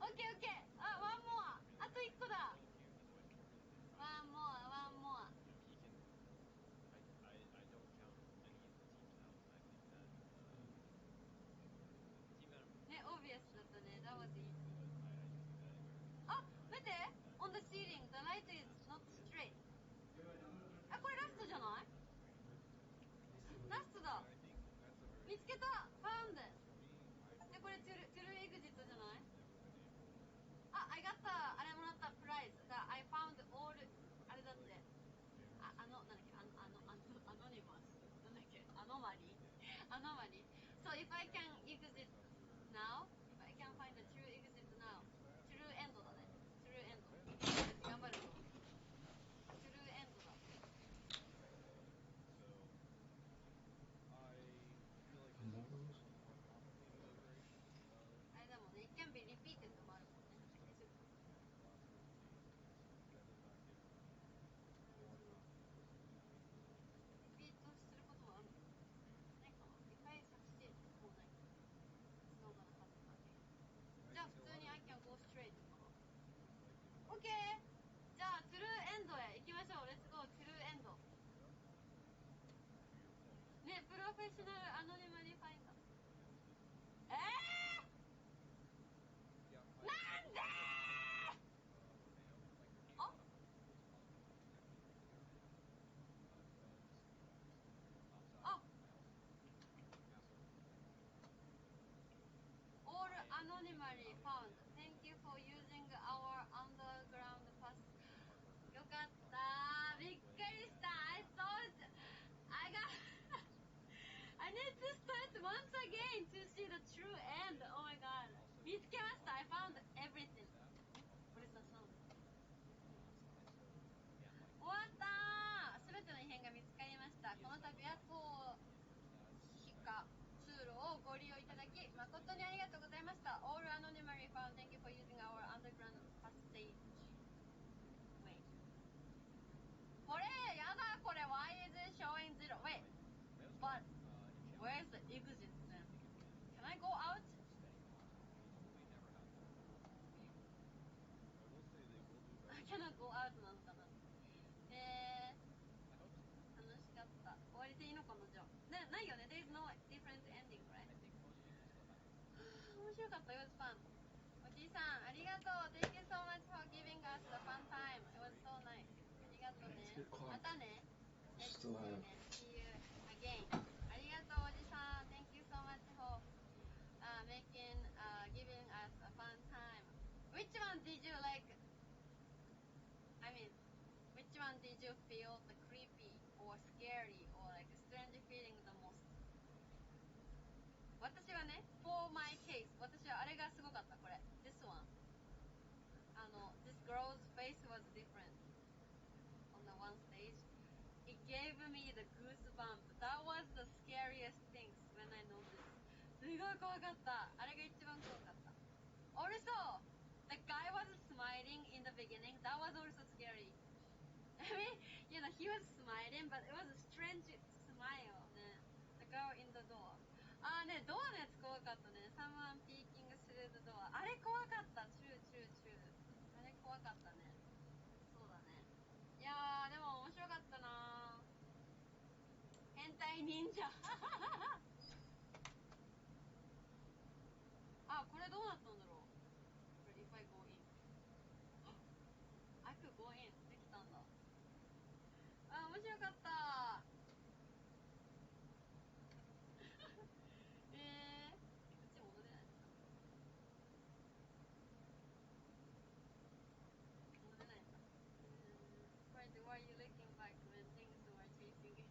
オッケーオッケー。あ、ワンモア。あと1個だ。ワンモア、ワンモア。ね、オービアスだったね。That was easy. あ、見て On the ceiling, the light is not straight. あ、これラストじゃない？ラストだ。見つけた Found! で、これトゥルーエグジットじゃない？あ、I got the あれもらったプライズ。I found all あれだって。なんだっけ、アノニマス。なんだっけ、アノマリー。So if I can exit now, if I can find the true exit now, true end だね。true end。頑張る。true end だ。あれだもんね、it can be repeated もあるもんね。リピートすることもあるの？ないかな？いっぱい作詞もうない。スノーガの数だけ。じゃあ普通に I can go straight かな。OK! じゃあトゥルーエンドへ行きましょう。レッツゴートゥルーエンド。ね、プロフェッショナルアノニマリファインダー。なんでー！あAll anonymity found. Thank you for using our underground pass. よかったー。びっくりした。I thought I need to start once again to see the true end. Oh my god. 見つけました。I found everything. What is the sound? 終わったー。すべての異変が見つかりました。この度は当非化通路をご利用いただき誠にありがとうございました。All anonymity found. Thank you for using our underground passage way. これやだこれ Why is it showing zero? Wait, but where is the exit then? Can I go out? I cannot go out なのかな。楽しかった。終わりでいいのかなじゃあ。ないよね。There is no different ending, right? 面白かった。It was fun. おじいさん、ありがとう。Thank you so much for giving us the fun time. It was so nice. ありがとうね。またね。See you again. ありがとう、おじさん。Thank you so much for giving us a fun time. Which one did you like? I mean, which one did you feel the creepy or scary or like strange feeling the most? 私はね、for my case 私はあれがすごかった、これ This one this girl's face was different on the one stage. It gave me the goosebumps. That was the scariest things when I noticed. すごい怖かった。あれが一番怖かった。Also, the guy was smiling in the beginning. That was also scary. I mean, you know, he was smiling, but it was a strange smile. ね。The girl in the door. ね、ドアのやつ怖かったね。Someone peeking through the door. あれ怖かった。チュー。あれ怖かったね。そうだね。いやー、でも面白かったなー。変態忍者。これどうなったんだろう。これ、if I go in. I could go in. できたんだ。面白かった。こっち戻れないのかな。戻れないんだ。Why are you looking back when things were chasing you?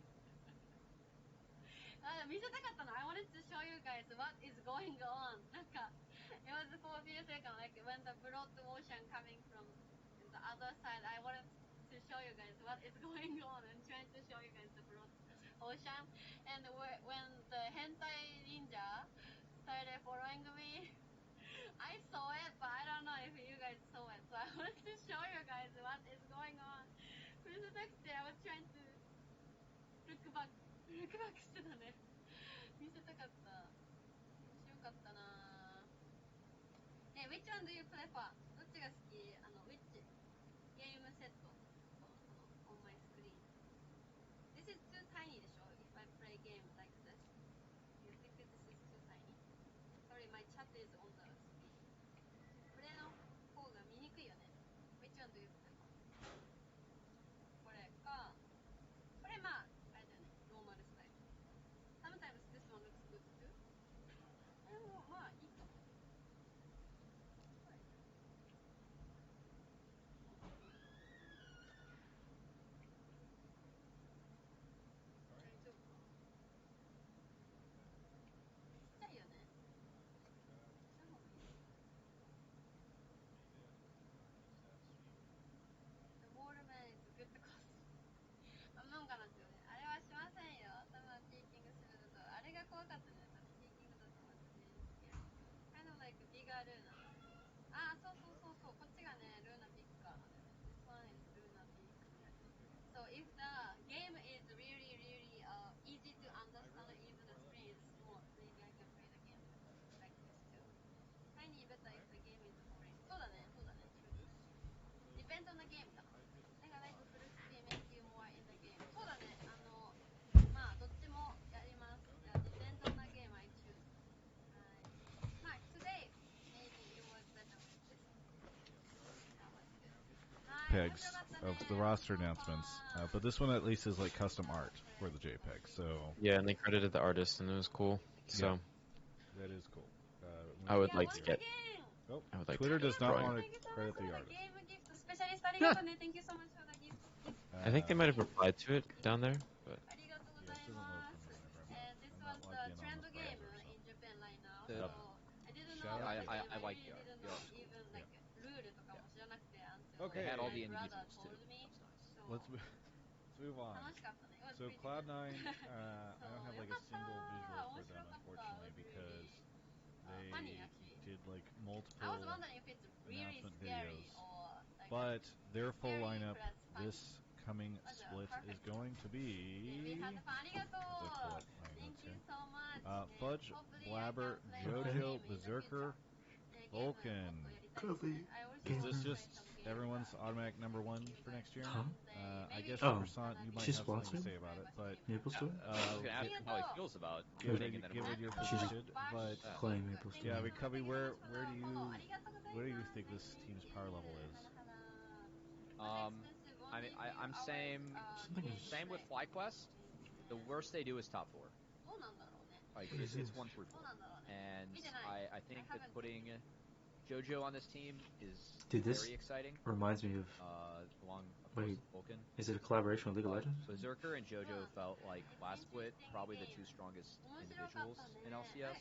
見せたかったの。I wanted to show you guys what is going on. なんか、it was for a few seconds, like when the broad ocean coming from the other side, I wanted to show you guys what is going on and trying to show you guys the broad ocean. And when the hentai ninja started following me, I saw it, but I don't know if you guys saw it. So I wanted to show you guys what is going on. 見せたくて、I was trying to look back してたね。見せたかった。面白かったなぁ。which one do you prefer? どっちが好きwhich game set on my screen? This is too tiny でしょ if I play game like this. You think this is too tiny? Sorry, my chat is on the screen. これの方が見にくいよね。Which one do you prefer? これか、これまあ、あれだよね、ノーマルスタイル。Sometimes this one looks good too. でもまあいいかも。なんかなんですよね。あれはしませんよ。多分ピーキングするのと、あれが怖かったね。ピーキングだと思ってね。kind of like bigger ルーナ。あ、そうそうそうそう。こっちがね、ルーナビッグカーなんだよね。This one is ルーナビッグ。So if the game is really, really easy to understand, even the screen is small, maybe I can play the game like this too. Tiny better if the game is boring. そうだね、そうだね。Depends on the game かな。なんか like full screen make you more in the game. そうだね。まあどっちもやります。じゃあ Depends on the game I choose. はい。まあ today maybe it was better with this. That was good. Pegs of the roster announcements, but this one at least is like custom art for the JPEG. So yeah, and they credited the artist, and it was cool. So yeah, that is cool. I would like to get. Oh, I would like Twitter to does not want to credit the artist. I think they might have replied to it down there, but. Yeah, it doesn't load for me whenever I'm not logged in on this browser. Yep. I like the art. The art's cool. Yeah. They had all the individuals too. That was nice. Let's move on. So Cloud9, I don't have like a single visual for them, unfortunately, because they did like multiple announcement videos. But their full lineup this coming split is going to be. As I pull up my notes here. Fudge, Blabber, JoJo, Berserker, Vulcan. Is this just everyone's automatic number one for next year? Huh? I guess Oh, Croissant, you might she's have something sponsored? to say about it, but Maple Store? I was gonna ask him how he feels about given winning and then your She's position, but playing Maple Store. yeah, I mean, Cubby, where do you think this team's power level is? I'm saying same with FlyQuest. The worst they do is top 4. Like it's 1 through 4, and I think that putting JoJo on this team is Dude, this very exciting. reminds me of. Along of course with Vulcan. Is it a collaboration with League of Legends? Berserker and JoJo felt like last split probably the 2 strongest individuals in LCS.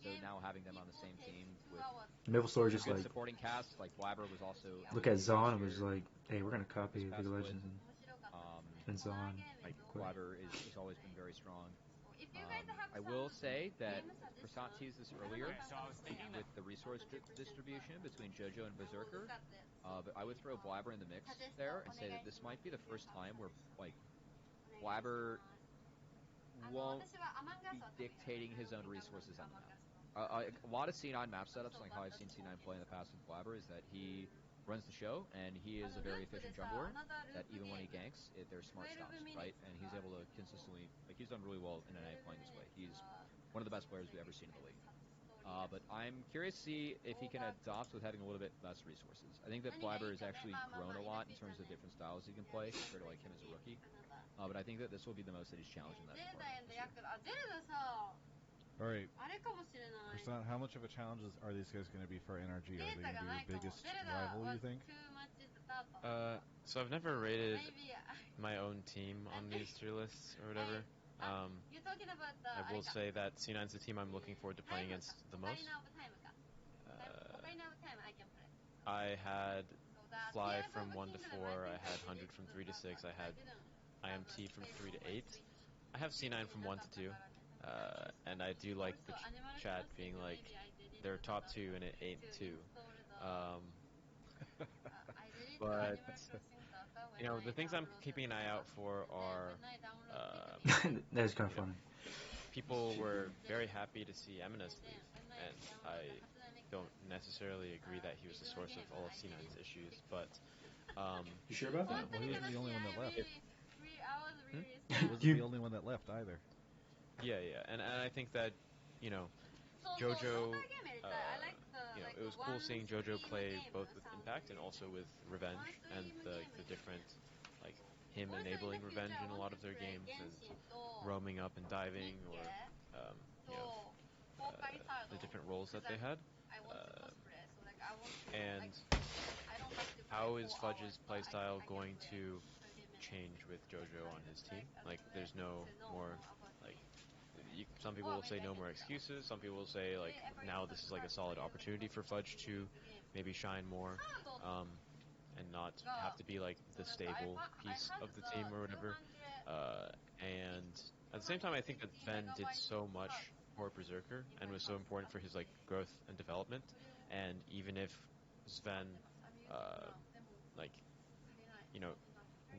So now having them on the same team with Maple Store just good like supporting cast, like Blabber was also look at Zon and was here. like, hey, we're gonna copy League of Legends and Zon. Like Blabber is always been very strong. I will say that Croissant teased this earlier with the resource distribution between JoJo and Berserker. But I would throw Blabber in the mix there and say that this might be the first time where like Blabber won't be dictating his own resources on the map. A lot of C9 map setups, like how I've seen C9 play in the past with Blabber, is that he runs the show, and he is a very efficient jungler, that even when he ganks, they're smart stops, right? And he's able to consistently, like, he's done really well in NA playing this way. He's one of the best players we've ever seen in the league. But I'm curious to see if he can adopt with having a little bit less resources. I think that Blabber has actually grown a lot in terms of different styles he can play compared to, like, him as a rookie. But I think that this will be the most that he's challenged in that department this year. All right, Croissant, how much of a challenge are these guys going to be for NRG? Are they going to be your biggest rival, you think? So I've never rated my own team on these tier lists or whatever. I will say that C9's the team I'm looking forward to playing against the most. I had Fly from 1 to 4, I had 100 from 3 to 6, I had IMT from 3 to 8. I have C9 from 1 to 2, and I do like the chat being like, they're top 2 and it ain't 2. But, you know, the things I'm keeping an eye out for are, That's kind of funny. people were very happy to see Eminis leave, and don't necessarily agree that he was the source of all of C9's issues, but You sure about that? Well, he wasn't the only one that left. Hmm? He wasn't the only one that left either. Yeah, and I think that JoJo, it was cool seeing JoJo play both with Impact and also with Revenge, and the different, like, him enabling Revenge in a lot of their games and roaming up and diving, or the different roles that they had. And how is Fudge's playstyle going to change with JoJo on his team? Like, there's no more, like, some people will say no more excuses. Some people will say, like, now this is like a solid opportunity for Fudge to maybe shine more, and not have to be like the stable piece of the team or whatever. And at the same time, I think that Ven did so much for Berserker and was so important for his like growth and development. And even if Sven, like,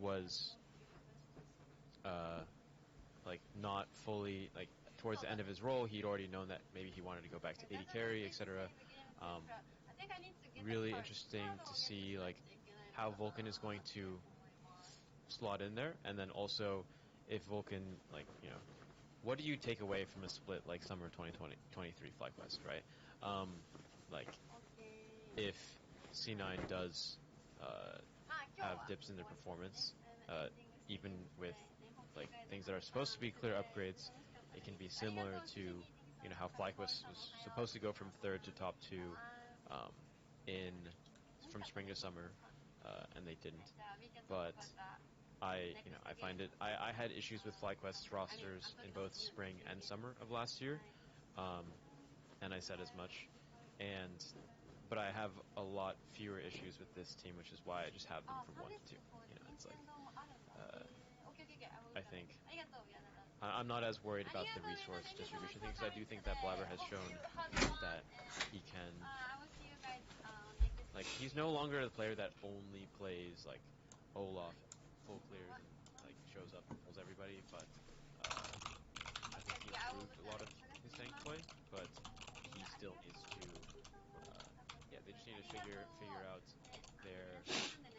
was uh, like not fully like towards the end of his role, he'd already known that maybe he wanted to go back to AD carry, etc. Really interesting to see like how Vulcan is going to slot in there, and then also if Vulcan, like, what do you take away from a split like summer 2023 FlyQuest, right? Like, if C9 does have dips in their performance, even with like things that are supposed to be clear upgrades, it can be similar to how FlyQuest was supposed to go from third to top two in from spring to summer, and they didn't. But I find it. I had issues with FlyQuest's rosters in both spring and summer of last year, and I said as much. But I have a lot fewer issues with this team, which is why I just have them from 1 to 2. It's like I think I'm not as worried about the resource distribution thing, because I do think that Blabber has shown that he can, like, he's no longer the player that only plays like Olaf full clears and like shows up and kills everybody, but I think he improved a lot of his tank play, but he still needs to they just need to figure out their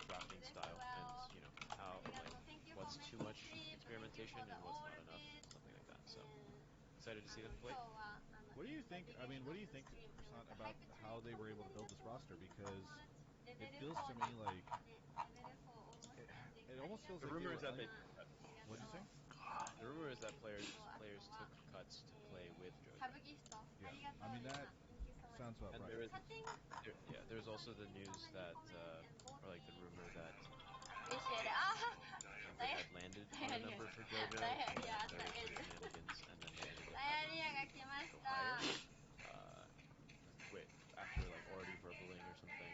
drafting style, and how, like, what's too much experimentation and what's not enough, something like that. So excited to see them play. What do you think? I mean, what do you think, Prasant, about how they were able to build this roster? Because it feels to me like it almost feels The like they rumor were. is that What did you say? The rumor is that players took cuts to play with JoJo. Yeah, I mean that sounds about And right. there's also the news that, or like the rumor that they had landed on a number for JoJo, and then there were some shenanigans, and then they ended up having to go higher, wait, after like already verbaling or something.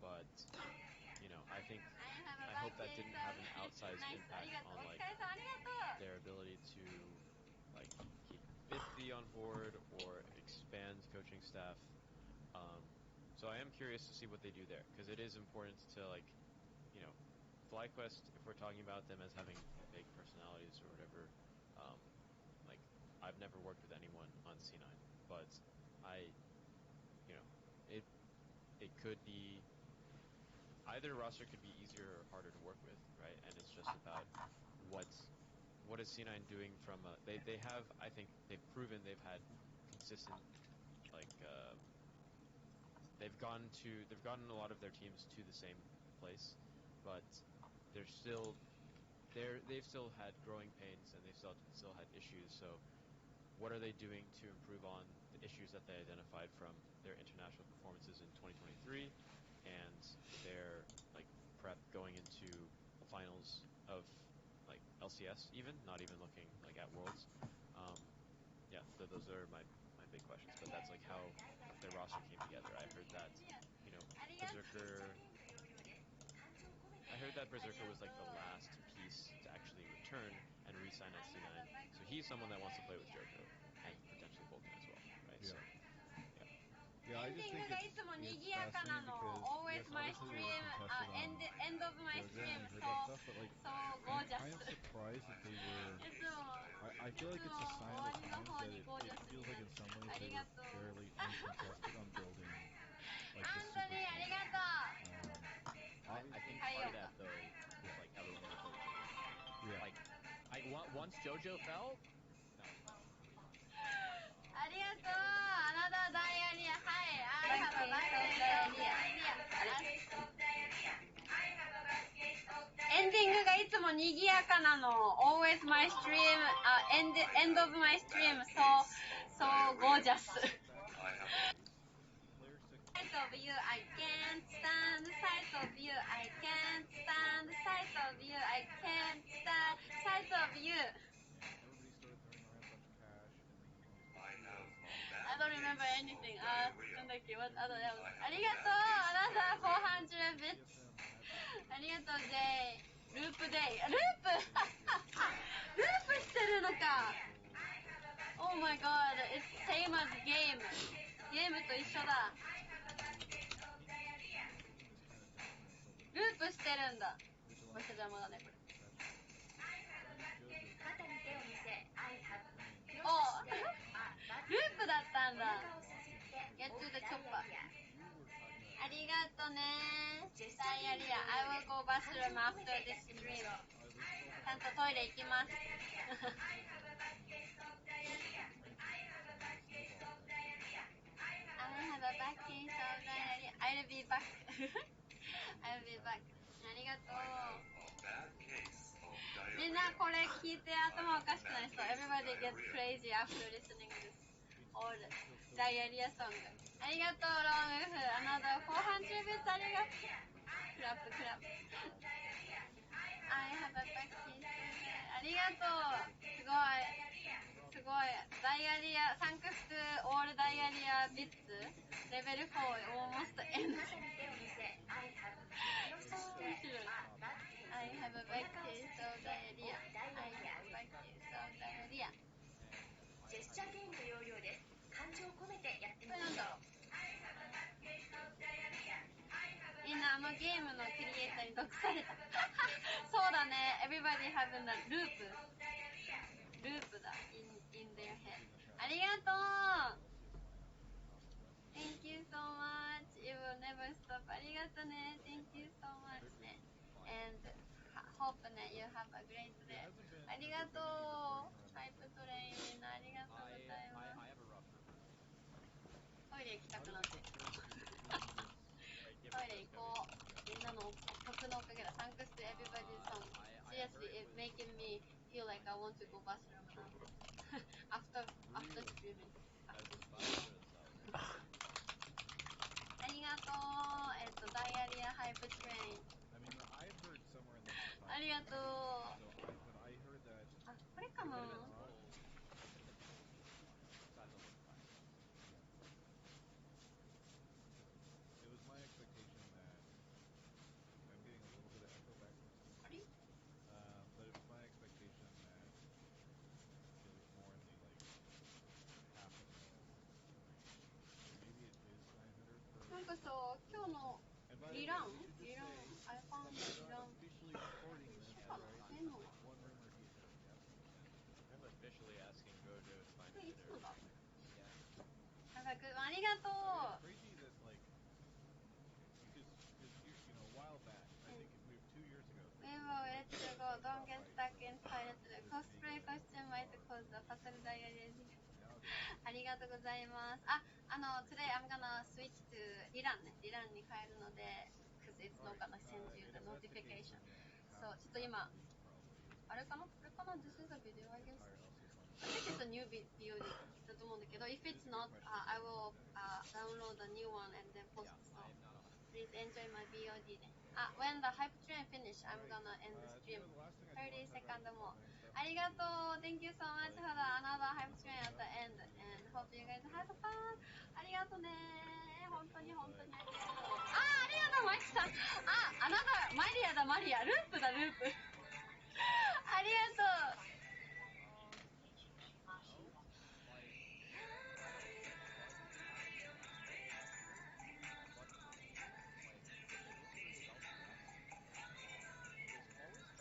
But I hope that didn't have an outsized impact on like their ability to like keep Bithby on board or expand coaching staff. So I am curious to see what they do there, because it is important to, like, FlyQuest, if we're talking about them as having big personalities or whatever, like, I've never worked with anyone on C9, but I, it could be either roster could be easier or harder to work with, right? And it's just about what is C9 doing from they have, I think they've proven they've had consistent, like, they've gotten a lot of their teams to the same place, but they've still had growing pains, and they've still had issues. So what are they doing to improve on the issues that they identified from their international performances in 2023 and their, like, prep going into finals of, like, LCS, even not even looking like at Worlds? Those are my big questions. But that's like how their roster came together. I heard that Berserker. I heard that Berserker was like the last piece to actually return and re-sign at C9. So he's someone that wants to play with JoJo and potentially Vulcan as well, right? Yeah. So, yeah, I just think it's fascinating because yes, obviously they were contested on JoJo, and we've heard that stuff. but like so I'm gorgeous. kind of surprised that they were. I feel like it's a sign of the times that it feels like in some ways they were fairly uncontested on building like the super team. I think part of that though is like everyone was so excited. Yeah. Like once JoJo fell, no, nobody wanted to see it. ありがとう。あなたダイアリア。はい。I have a basket of diarrhea. エンディングがいつも賑やかなの。Always my stream, end of my stream, so gorgeous. Sight of you, I can't stand. Sight of you, I can't stand. Sight of you, I can't stand. Sight of you. Everybody started throwing around a bunch of cash and making all these big deals. I don't remember anything. なんだっけ What other else? ありがとうあなた後半10 bits ありがとう J ループデイループループしてるのか Oh my god It's same as game ゲームと一緒だループしてるんだこれ邪魔だねこれおループだったんだ Get to the chopper ありがとねダイアリア I will go bathroom after this stream ちゃんとトイレ行きますI have a back case of diarrhea I'll be back I'll be back ありがとうみんなこれ聞いて頭おかしくない人 Everybody gets crazy after listening this all diarrhea song ありがとうロングフあなた後半10別ありがとうクラップクラップ I have a back case ありがとうすごいすごいダイアリア Thanks to all diarrhea bits レベル4 almost end I have a back case of diarrhea I have a back case of diarrhea ジェスチャーゲームの要領です感情を込めてやってみましょうみんなゲームのクリエイターに毒されたそうだね Everybody having a loop ループだ in their head ありがとう Thank you so much It will never stop ありがとうね Thank you so much ね And hope ね You have a great day ありがとうハイプトレインみんなありがとうございますトイレ行きたくなってトイレ行こうみんなの曲のおかげだ Thanks to everybody's song Seriously it's making me feel like I want to go bathroom now after streaming ありがとうダイアリアハイプトレインありがとうあ、これかなIt was my expectation that I'm getting a little bit of echo back from Steam. But it was my expectation that it was more in the like half a mil range. So maybe it is 900 for. なんかさ、今日のリラン I found the リラン Officially recording this, right? One rumor here. Yep. I'm officially asking Gojo to find a dinner. Yeah. Have a good one. ありがとう It's crazy that like because here, you know, a while back, I think we 2 years ago. We will let you go. Don't get stuck in toilet. Cosplay costume might cause a fatal diarrhea. ありがとうございます。today I'm gonna switch to リランね。リランに変えるので、because it's not gonna send you the notification. そう、ちょっと今、あれかなこれかな This is a video, I guess. I think it's a new video だと思うんだけど、if it's not, I will download a new one and then post. So please enjoy my VOD ね。when the hype train finish, I'm gonna end the stream. 30 seconds more. ありがとう Thank you so much for the another hype train at the end. And hope you guys have fun. ありがとうね本当に本当にありがとう。ありがとうマキさん。another マリアだマリア。ループだループ。ありがとう。always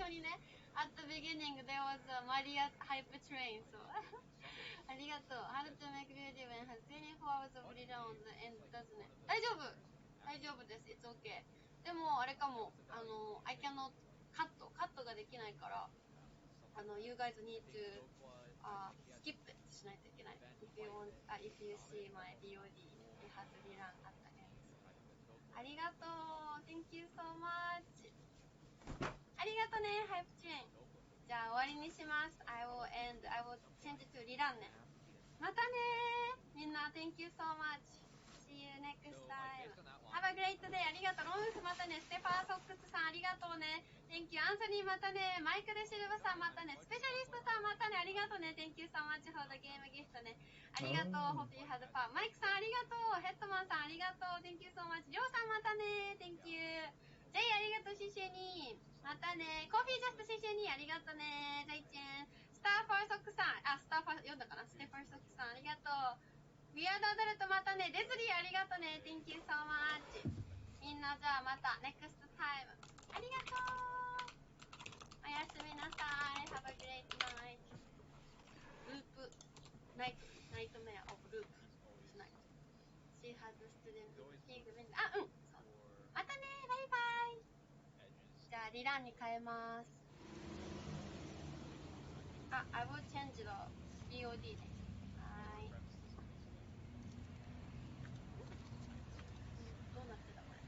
初にね、at the beginning there was a Maria's hype train, so ありがとう。How to make beauty when has 24 hours of rely on the end doesn't it? 大丈夫です。It's okay. でも、あれかも、I cannot カットができないから、you guys need to skip it しないといけない。If you see my BOD, it has rerun at the end. ありがとう。Thank you so much. ありがとね、ハイプチェーン。じゃあ終わりにします。I will change to rerun ね。またねー。みんな、Thank you so much. See you next time. Have a great day. ありがとう。ロンフまたね。ステファーソックスさんありがとうね。Thank you. アンソニーまたね。マイクルシルバさんまたね。スペシャリストさんまたね。ありがとうね。Thank you so much for the game gift ね。ありがとう。Hope you had fun. マイクさんありがとう。ヘッドマンさんありがとう。Thank you so much. りょうさんまたね。Thank you. ジェイありがとう。シェシェニー。またね。コーヒージャストシェシェニーありがとうね。ジャイチェン。スターファーソックさん。スターファー読んだかな。ステファーソックさんありがとう。ウィアードアダルトまたね。デズリーありがとうね。Thank you so much. みんなじゃあまた next time. ありがとう。おやすみなさい。Have a great night. ループナイトメアオブループ tonight. She has a student fatigue. そう。またね。バイバイ。じゃあリランに変えます。I will change the BOD ね。はい。どうなってたこれ。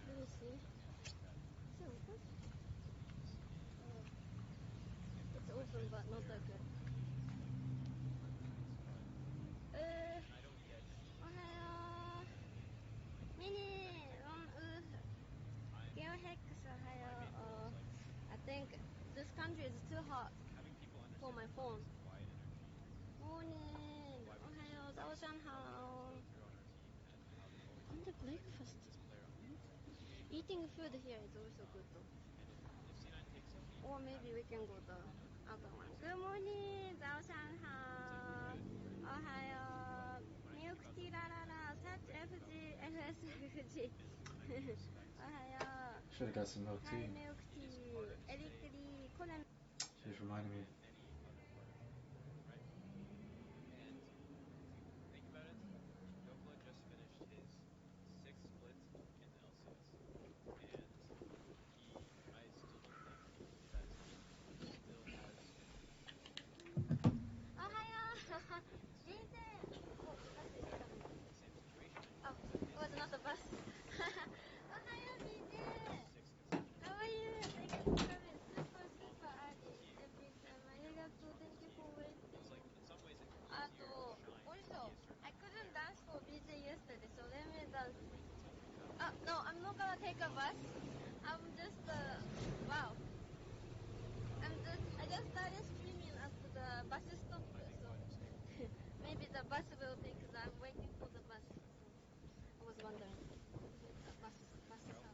Let me see. Is it open? It's open but not that good. おはよう。ミニー、ロンウーフ。ゲオヘックスおはよう。I think this country is too hot for my phone. Morning. おはよう。早上好。On the breakfast. Eating food here is also good though. Or maybe we can go the other one. Good morning. 早上好。おはよう。ミルクティーラララ。Such FG, FSFG. おはよう。Should have got some milk tea. Hi, milk tea. エリックリー。コナン。 She just reminded me. Think about it. Yokola just finished his 6th split in the LCS, and I still don't think that he still has. おはよう。人生。お、バス入れたの。It was not a bus. おはよう、BJ. How are you? Thank you for coming super early every time. ありがとう。Thank you for waiting. あと、also, I couldn't dance for BJ yesterday, so let me dance. No, I'm not gonna take a bus. I'm just, wow. I just started streaming at the bus stop, so maybe the bus will think that I'm waiting for the bus. So I was wondering. Bus sound.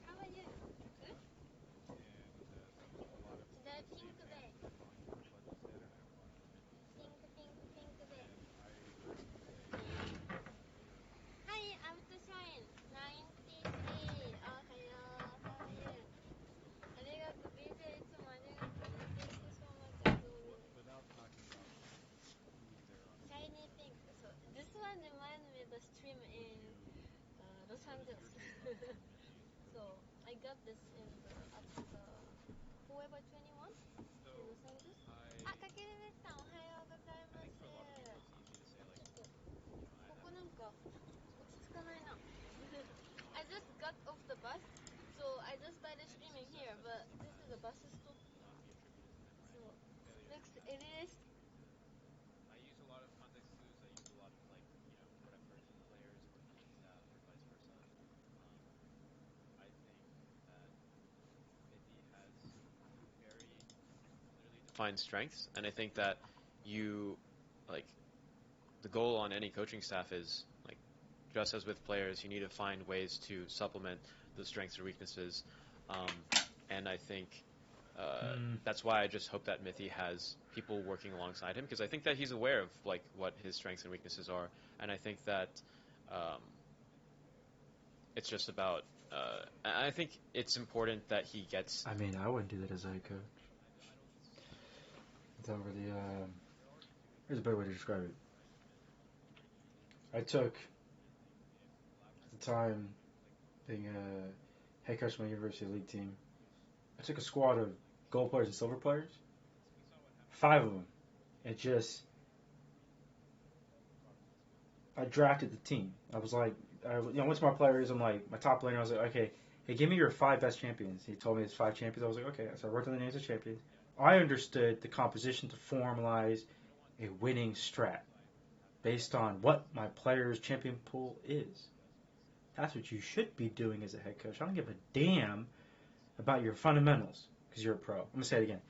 How are you? Good? Today, pink day. Pink day. Hi, Outshine 93. おはよう。How are you? ありがとう。BJ いつもありがとうね。Thank you so much as always. Without talking about who's there on Shiny pink. So this one reminds me of the stream in Los Angeles. So I got this at the Forever 21 in Los Angeles. かけるべさんおはようございます。ここなんか落ち着かないな。I just got off the bus, so I just started streaming here, but this is a bus stop. So looks it is. I use a lot of context clues. I use a lot of what I've heard from players or coaching staff or vice versa. I think that Midi has very clearly defined strengths, and I think that the goal on any coaching staff is just as with players, you need to find ways to supplement the strengths or weaknesses. And I think That's why I just hope that Mithy has people working alongside him, because I think that he's aware of like what his strengths and weaknesses are, and I think that it's just about. I think it's important that he gets. I mean, I wouldn't do that as a head coach. It's over the. Here's a better way to describe it. I took, at the time, being a head coach of my university league team, I took a squad of gold players and silver players, 5 of them, and just, I drafted the team. I was like, I went to my players, I'm like, my top laner, I was like, okay, hey, give me your 5 best champions. He told me his 5 champions. I was like, okay. So I wrote down the names of champions. I understood the composition to formalize a winning strat based on what my player's champion pool is. That's what you should be doing as a head coach. I don't give a damn about your fundamentals because you're a pro. I'm going to say it again.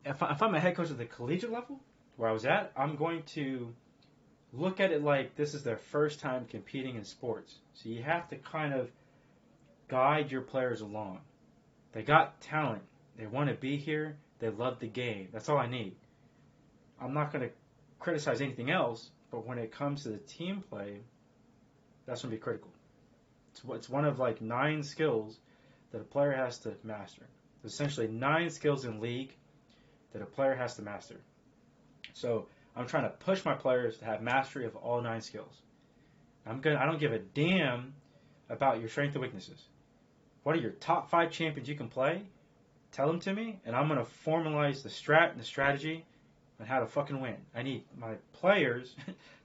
If I'm a head coach at the collegiate level, where I was at, I'm going to look at it like this is their first time competing in sports. So you have to kind of guide your players along. They got talent. They want to be here. They love the game. That's all I need. I'm not going to criticize anything else, but when it comes to the team play, that's going to be critical. It's one of like 9 skills that a player has to master. There's essentially 9 skills in league that a player has to master. So I'm trying to push my players to have mastery of all 9 skills. I don't give a damn about your strengths and weaknesses. What are your top 5 champions you can play? Tell them to me, and I'm going to formalize the strat and the strategy on how to fucking win. I need my players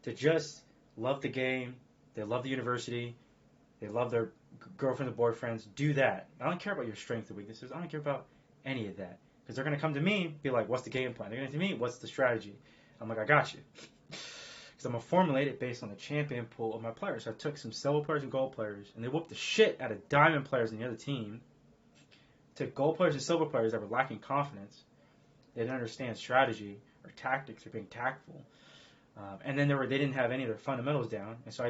to just love the game. They love the university. They love their girlfriends and boyfriends. Do that. I don't care about your strengths and weaknesses. I don't care about any of that. Because they're going to come to me, be like, what's the game plan? They're going to me, what's the strategy? I'm like, I got you. Because I'm going to formulate it based on the champion pool of my players. So I took some silver players and gold players, and they whooped the shit out of diamond players in the other team. Took gold players and silver players that were lacking confidence. They didn't understand strategy or tactics or being tactful. And then they didn't have any of their fundamentals down. And so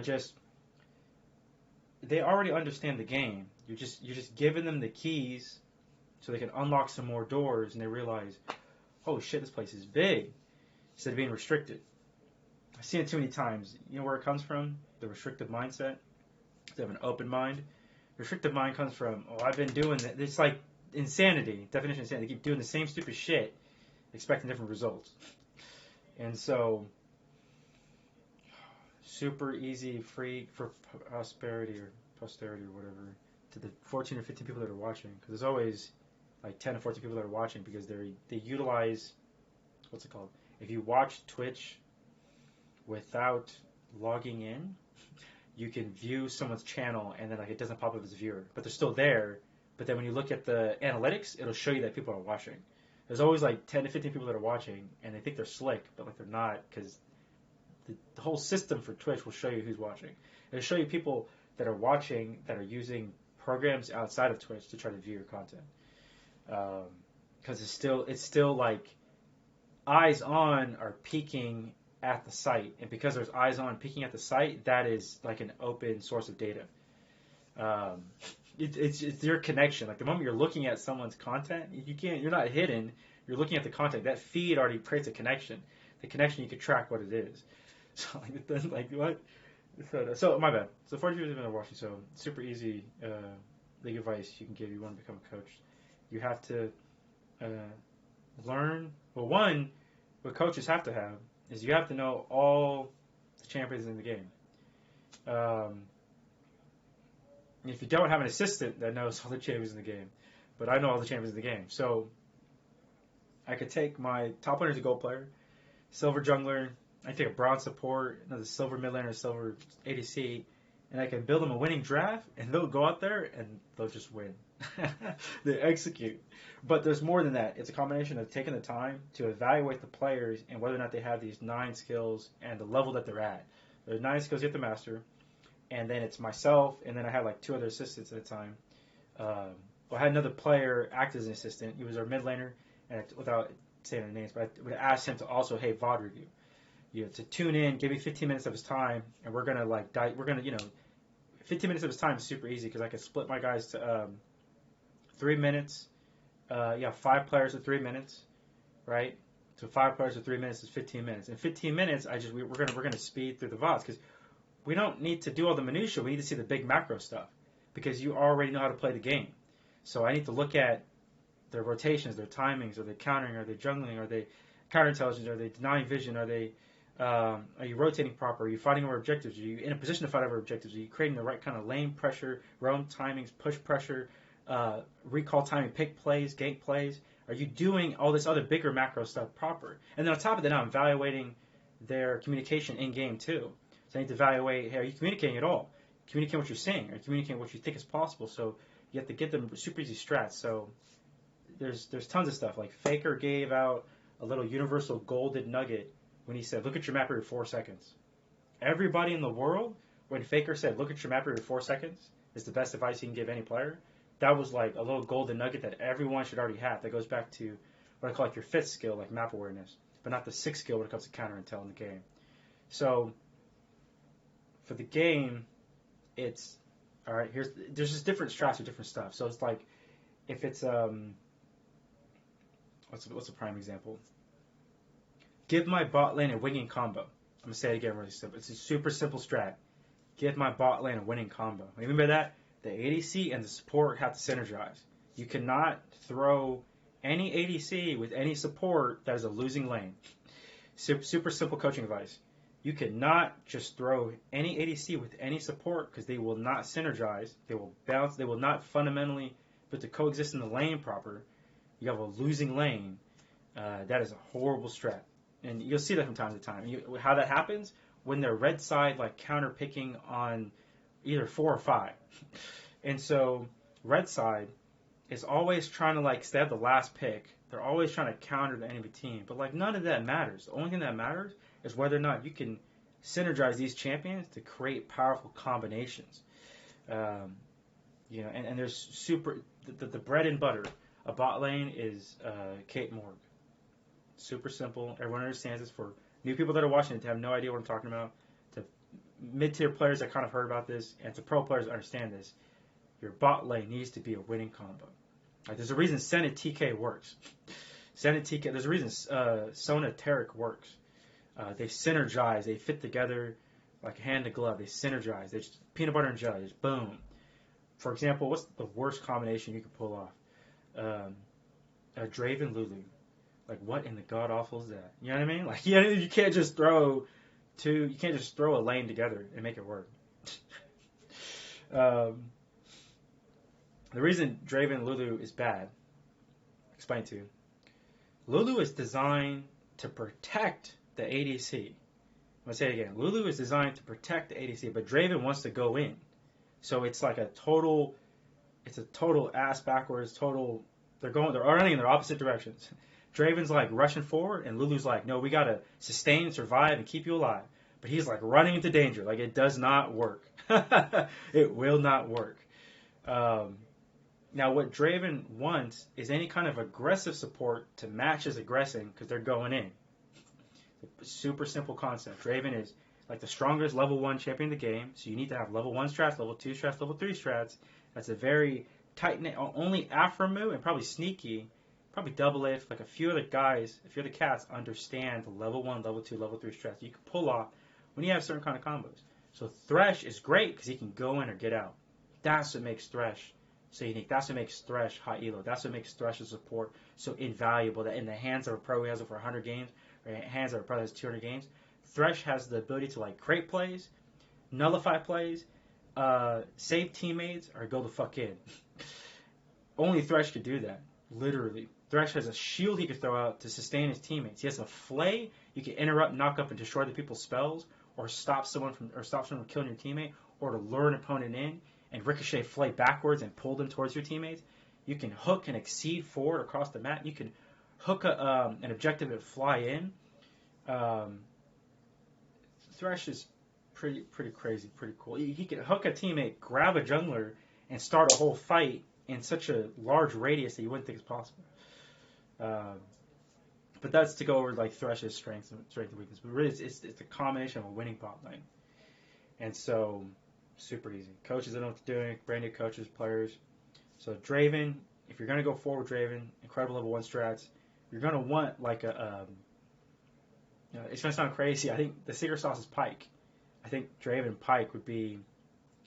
they already understand the game. You're just giving them the keys so they can unlock some more doors, and they realize, oh shit, this place is big, instead of being restricted. I've seen it too many times. You know where it comes from? The restrictive mindset. They have an open mind. Restrictive mind comes from, oh, I've been doing that. It's like insanity, definition of insanity. They keep doing the same stupid shit, expecting different results. And so, super easy, free for posterity or whatever, to the 14 or 15 people that are watching. Because there's always like 10 or 14 people that are watching because they utilize, what's it called? If you watch Twitch without logging in, you can view someone's channel and then like it doesn't pop up as a viewer, but they're still there. But then when you look at the analytics, it'll show you that people are watching. There's always like 10 to 15 people that are watching, and they think they're slick, but like they're not, because the whole system for Twitch will show you who's watching. It'll show you people that are watching that are using programs outside of Twitch to try to view your content. Because it's still like eyes on are peeking at the site, and because there's eyes on peeking at the site, that is like an open source of data. It's your connection. Like the moment you're looking at someone's content, you're not hidden. You're looking at the content. That feed already creates a connection. The connection, you can track what it is. So like what? So my bad. So 40 years have been watching. So super easy league advice you can give. You want to become a coach. You have to learn. Well, one, what coaches have to have is you have to know all the champions in the game. If you don't have an assistant that knows all the champions in the game, but I know all the champions in the game. So I could take my top laner as a gold player, silver jungler, I take a bronze support, another silver mid laner, silver ADC, and I can build them a winning draft, and they'll go out there and they'll just win. They execute. But there's more than that. It's a combination of taking the time to evaluate the players and whether or not they have these 9 skills and the level that they're at. There's 9 skills you have to master. And then it's myself, and then I had like 2 other assistants at the time. I had another player act as an assistant. He was our mid laner, and without saying their names, but I would ask him to also, hey, VOD review. To tune in, give me 15 minutes of his time, and we're gonna 15 minutes of his time is super easy because I can split my guys to 3 minutes you have 5 players at 3 minutes, right? So 5 players at 3 minutes is 15 minutes. In 15 minutes, we're gonna speed through the VODs because we don't need to do all the minutia. We need to see the big macro stuff because you already know how to play the game. So I need to look at their rotations, their timings, are they countering, are they jungling, are they counterintelligence, are they denying vision, are you rotating proper, are you fighting over objectives, are you in a position to fight over objectives, are you creating the right kind of lane pressure, roam timings, push pressure, recall timing, pick plays, gank plays, are you doing all this other bigger macro stuff proper? And then on top of that, now I'm evaluating their communication in game too. So I need to evaluate, hey, are you communicating at all? Communicating what you're saying, or communicating what you think is possible. So you have to get them super easy strats. So there's tons of stuff. Like Faker gave out a little universal golden nugget when he said, look at your map every 4 seconds. Everybody in the world, when Faker said, look at your map every 4 seconds, is the best advice you can give any player, that was like a little golden nugget that everyone should already have. That goes back to what I call like your 5th skill, like map awareness, but not the 6th skill when it comes to counter intel in the game. So for the game, it's all right. There's just different strats or different stuff. So it's like if it's what's a prime example? Give my bot lane a winning combo. I'm gonna say it again really simple. It's a super simple strat. Give my bot lane a winning combo. What do you mean by that? The ADC and the support have to synergize. You cannot throw any ADC with any support that is a losing lane. Super simple coaching advice. You cannot just throw any ADC with any support because they will not synergize. They will bounce. They will not fundamentally put to coexist in the lane proper. You have a losing lane. That is a horrible strat. And you'll see that from time to time. How that happens? When they're red side, like counter picking on either 4 or 5. And so red side is always trying to like stay at the last pick. They're always trying to counter the enemy team. But like none of that matters. The only thing that matters is whether or not you can synergize these champions to create powerful combinations. And there's the bread and butter. A bot lane is Kate Morg. Super simple. Everyone understands this. For new people that are watching it to have no idea what I'm talking about, to mid-tier players that kind of heard about this, and to pro players that understand this, your bot lane needs to be a winning combo. Like, there's a reason Senna TK works. Senna TK. There's a reason Sona Taric works. They synergize. They fit together like hand to glove. They synergize. They just peanut butter and jelly. Just boom. For example, what's the worst combination you could pull off? Draven Lulu. Like, what in the god awful is that? You know what I mean? Like, you can't just throw a lane together and make it work. The reason Draven Lulu is bad, explain to you. Lulu is designed to protect the ADC. I'm gonna say it again. Lulu is designed to protect the ADC, but Draven wants to go in. So it's like a total ass backwards, they're running in their opposite directions. Draven's like rushing forward, and Lulu's like, no, we gotta sustain, survive, and keep you alive. But he's like running into danger. Like, it does not work. It will not work. Now, what Draven wants is any kind of aggressive support to match his aggressing because they're going in. Super simple concept. Draven is like the strongest level 1 champion in the game, so you need to have level 1 strats, level 2 strats, level 3 strats. That's a very tight-knit, only Aphromoo and probably Sneaky, probably Double If, like a few other guys, a few other cats understand the level 1, level 2, level 3 strats you can pull off when you have certain kind of combos. So Thresh is great because he can go in or get out. That's what makes Thresh so unique. That's what makes Thresh high elo. That's what makes Thresh's support so invaluable, that in the hands of a pro who has over 100 games, or in the hands of a pro that has 200 games, Thresh has the ability to like create plays, nullify plays, save teammates, or go the fuck in. Only Thresh could do that, literally. Thresh has a shield he could throw out to sustain his teammates. He has a flay you can interrupt, knock up, and destroy the people's spells, or stop someone from killing your teammate, or to lure an opponent in and ricochet flay backwards and pull them towards your teammates. You can hook and exceed forward across the map. You can hook an objective and fly in. Thresh is pretty crazy, pretty cool. He can hook a teammate, grab a jungler, and start a whole fight in such a large radius that you wouldn't think is possible. But that's to go over like Thresh's strengths and weakness. But really, it's a combination of a winning bot lane. And so, super easy. Coaches don't know what they're doing. Brand new coaches, players. So Draven, if you're going to go forward with Draven, incredible level 1 strats, you're going to want like a, it's going to sound crazy. I think the secret sauce is Pyke. I think Draven Pyke would be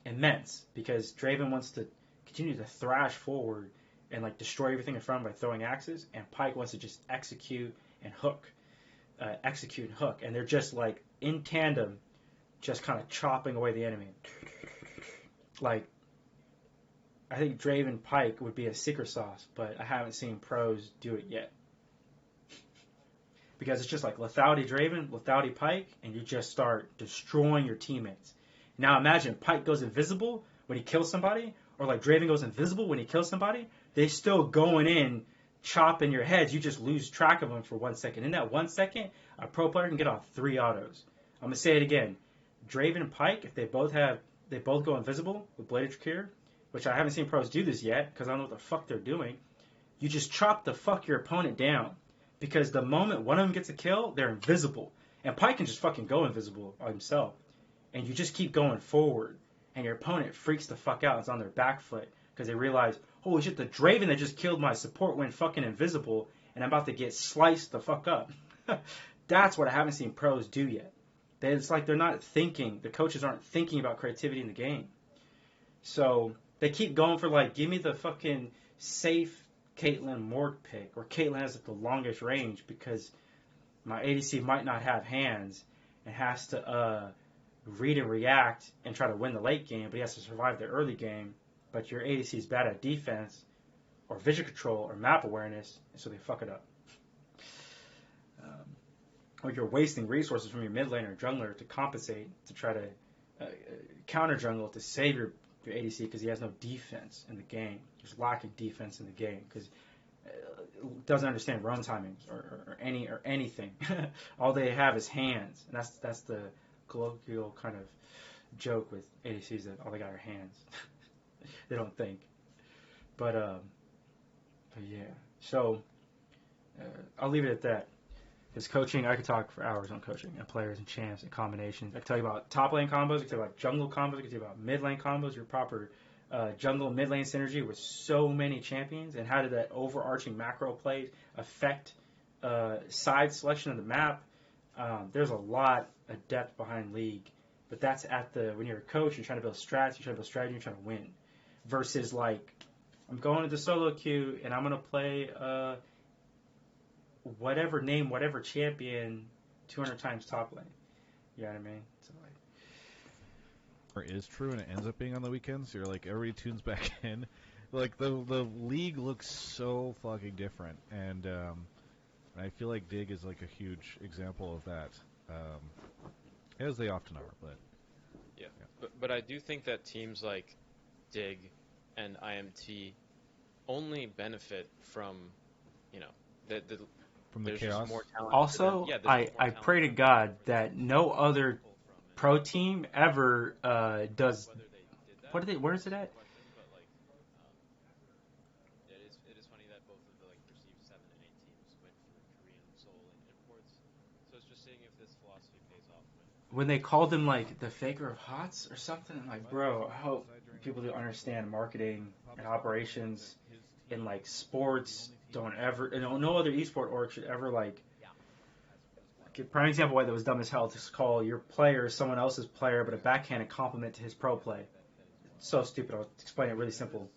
immense because Draven wants to continue to thrash forward and like destroy everything in front of him by throwing axes, and Pyke wants to just execute and hook, and they're just like in tandem, just kind of chopping away the enemy. Like, I think Draven Pyke would be a secret sauce, but I haven't seen pros do it yet. Because it's just like lethality Draven, lethality Pyke, and you just start destroying your teammates. Now imagine Pyke goes invisible when he kills somebody, or like Draven goes invisible when he kills somebody. They still going in, chopping your heads. You just lose track of them for 1 second. In that 1 second, a pro player can get off 3 autos. I'm gonna say it again. Draven and Pyke, if they both go invisible with Bladed Trakir, which I haven't seen pros do this yet because I don't know what the fuck they're doing. You just chop the fuck your opponent down. Because the moment one of them gets a kill, they're invisible. And Pyke can just fucking go invisible on himself. And you just keep going forward. And your opponent freaks the fuck out. It's on their back foot. Because they realize, holy shit, the Draven that just killed my support went fucking invisible. And I'm about to get sliced the fuck up. That's what I haven't seen pros do yet. It's like they're not thinking. The coaches aren't thinking about creativity in the game. So they keep going for like, give me the fucking safe Caitlyn Morg pick, or Caitlyn has the longest range because my ADC might not have hands and has to read and react and try to win the late game, but he has to survive the early game. But your ADC is bad at defense or vision control or map awareness, and so they fuck it up. Or you're wasting resources from your mid laner or jungler to compensate, to try to counter jungle to save your ADC because he has no defense in the game. There's lacking defense in the game because doesn't understand roam timing or anything. All they have is hands, and that's the colloquial kind of joke with ADCs, that all they got are hands. They don't think. But yeah. So I'll leave it at that. Because coaching, I could talk for hours on coaching and players and champs and combinations. I can tell you about top lane combos. I can tell you about jungle combos. I can tell you about mid lane combos. Your proper jungle mid lane synergy with so many champions, and how did that overarching macro play affect side selection of the map. There's a lot of depth behind League, but that's when you're a coach, you're trying to build strats, you're trying to build strategy, you're trying to win. Versus like, I'm going to the solo queue and I'm going to play whatever champion 200 times top lane. You know what I mean? So like, is true, and it ends up being on the weekends. You're like, everybody tunes back in. Like the league looks so fucking different, and I feel like Dig is like a huge example of that, as they often are. But yeah. But I do think that teams like Dig and IMT only benefit from, from the chaos. Also, I pray to God that no other pro team ever does. Where is it at? It is funny that both of the perceived 7 and 8 teams went for Korean Seoul and imports. So it's just seeing if this philosophy pays off. When they called them like the faker of hots or something, I'm like, bro, I hope people do understand marketing and operations in like sports. Don't ever, no other esport org should ever like. Prime example why that was dumb as hell to call your player someone else's player, but a backhanded compliment to his pro play. It's so stupid. I'll explain it really simple.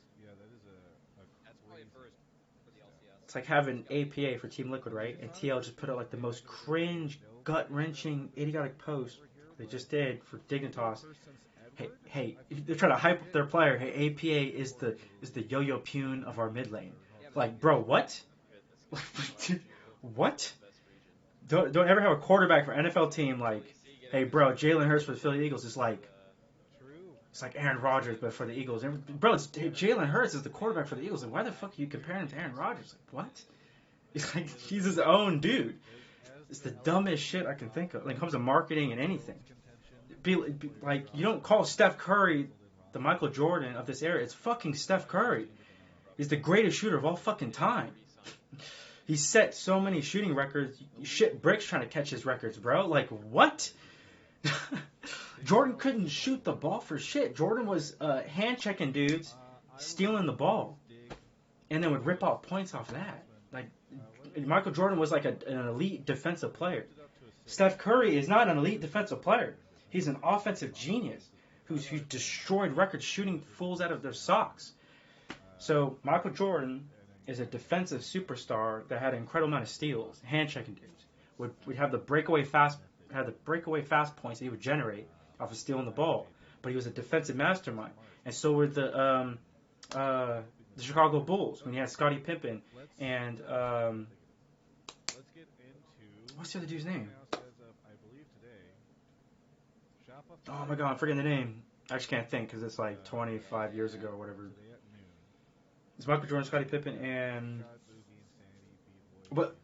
It's like having APA for Team Liquid, right? And TL just put out like the most cringe, gut-wrenching, idiotic post they just did for Dignitas. Hey, they're trying to hype up their player. Hey, APA is the Yo-Yo Pune of our mid lane. Like, bro, what? What? Don't ever have a quarterback for an NFL team like, hey, bro, Jalen Hurts for the Philly Eagles is like, it's like Aaron Rodgers, but for the Eagles. Bro, Jalen Hurts is the quarterback for the Eagles. Like, why the fuck are you comparing him to Aaron Rodgers? Like, what? It's like, he's his own dude. It's the dumbest shit I can think of when it comes to marketing and anything. Like, you don't call Steph Curry the Michael Jordan of this era. It's fucking Steph Curry. He's the greatest shooter of all fucking time. He's set so many shooting records. Shit bricks trying to catch his records, bro. Like, what? Jordan couldn't shoot the ball for shit. Jordan was hand-checking dudes, stealing the ball. and then would rip out points off that. Like Michael Jordan was like an elite defensive player. Steph Curry is not an elite defensive player. He's an offensive genius who's destroyed records shooting fools out of their socks. So Michael Jordan is a defensive superstar that had an incredible amount of steals, hand checking dudes. Would have the breakaway fast points that he would generate off of stealing the ball. But he was a defensive mastermind, and so were the Chicago Bulls when he had Scottie Pippen and what's the other dude's name? Oh my god, I'm forgetting the name. I just can't think because it's like 25 years ago or whatever. It's Michael Jordan, Scottie Pippen, and but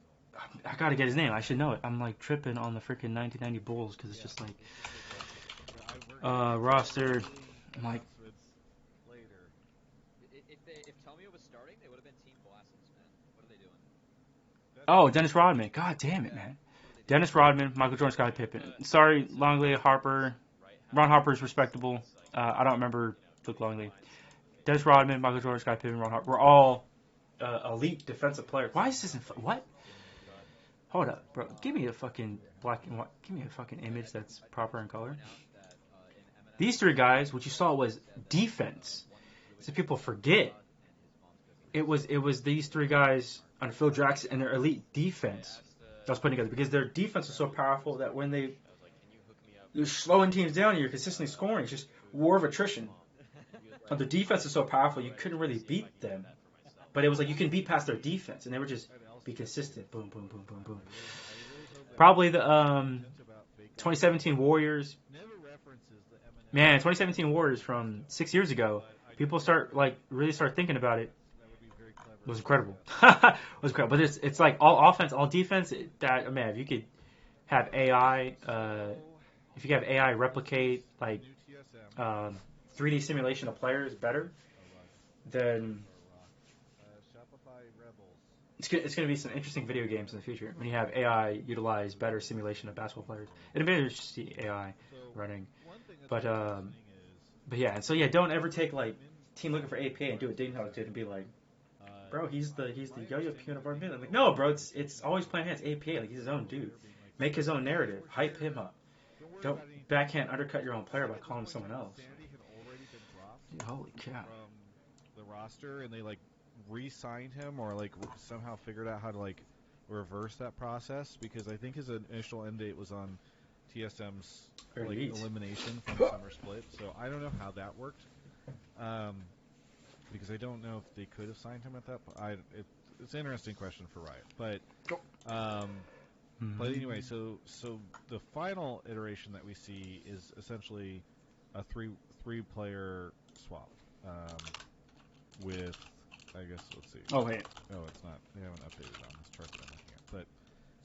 I gotta get his name. I should know it. I'm like tripping on the freaking 1990 Bulls because it's just like roster. I'm like, if Tomio was starting, they would have been Team Blasis, man. What are they doing? oh, Dennis Rodman. God damn it, man. Dennis Rodman, Michael Jordan, Scottie Pippen. Sorry, Longley, Harper. Ron Harper's respectable. I don't remember Luke Longley. Dennis Rodman, Michael Jordan, Scottie Pippen, Ron Harper. We're all elite defensive players. Why is this in... What? Hold up, bro. Give me a fucking black and white. Give me a fucking image that's proper in color. These three guys, what you saw was defense. So people forget. It was these three guys under Phil Jackson and their elite defense that was put together because their defense was so powerful that when you're slowing teams down, you're consistently scoring. It's just war of attrition. But their defense is so powerful, you couldn't really beat them. But it was like you can beat past their defense, and they would just be consistent. Boom, boom, boom, boom, boom. Probably the 2017 Warriors. Man, 2017 Warriors from 6 years ago. People really start thinking about it. It was incredible. It was incredible. But it's like all offense, all defense. Man, if you could have AI, if you could have AI replicate like 3D simulation of players better, then it's going to be some interesting video games in the future when you have AI utilize better simulation of basketball players. It'd be interesting to see AI running, but yeah. And so yeah, don't ever take like team looking for APA and do what Dignitas did and be like, bro, he's the yo-yo peon of our midland. Like, no, bro, it's always playing hands. APA, like he's his own dude. Make his own narrative. Hype him up. Don't backhand undercut your own player by calling him someone else. Dude, holy cow. From the roster, and they like re-signed him or like somehow figured out how to like reverse that process because I think his initial end date was on TSM's like elimination from the summer split. So I don't know how that worked. Because I don't know if they could have signed him at that point. It's an interesting question for Riot. But anyway, so the final iteration that we see is essentially a three player swap with, I guess, let's see. Oh, wait. No, it's not. They haven't updated on this chart that I'm looking at. But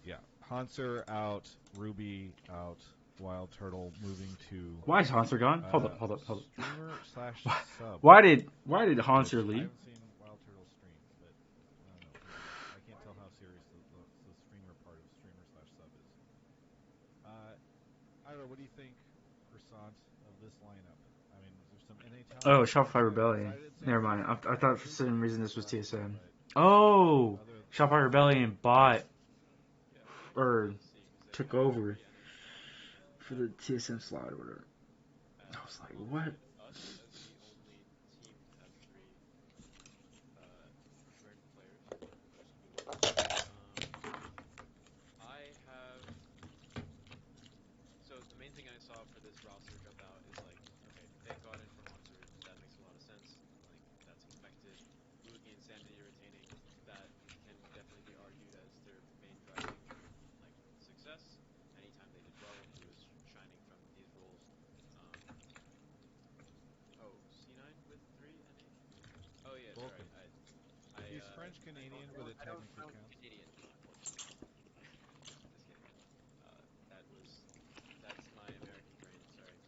yeah, Hanser out, Ruby out, Wild Turtle moving to... Why is Hanser gone? Hold up. Streamer / sub. Why did Hanser leave? I haven't seen Wild Turtle stream, but I don't know. I can't tell how serious the streamer part of streamer / sub is. I don't know. What do you think, Croissant, of this lineup? I mean, is there some NA talent? Oh, Shopify Rebellion. Never mind. I thought for some reason this was TSM. Oh, Shopify Rebellion bought or took over for the TSM slot or whatever. I was like, what? So the main thing I saw for this roster jump out is like, okay, they got in for Hanser, that makes a lot of sense. Like that's expected. Luigi and Sanity retaining, that can definitely be argued as their main driving like success. Anytime they did well, he was shining from these roles. C9 with 3 and 8. Oh yeah, Vulcan. Right. He's French Canadian, but it technically counts. Canadian, unfortunately. Just kidding. That's my American brain. Sorry.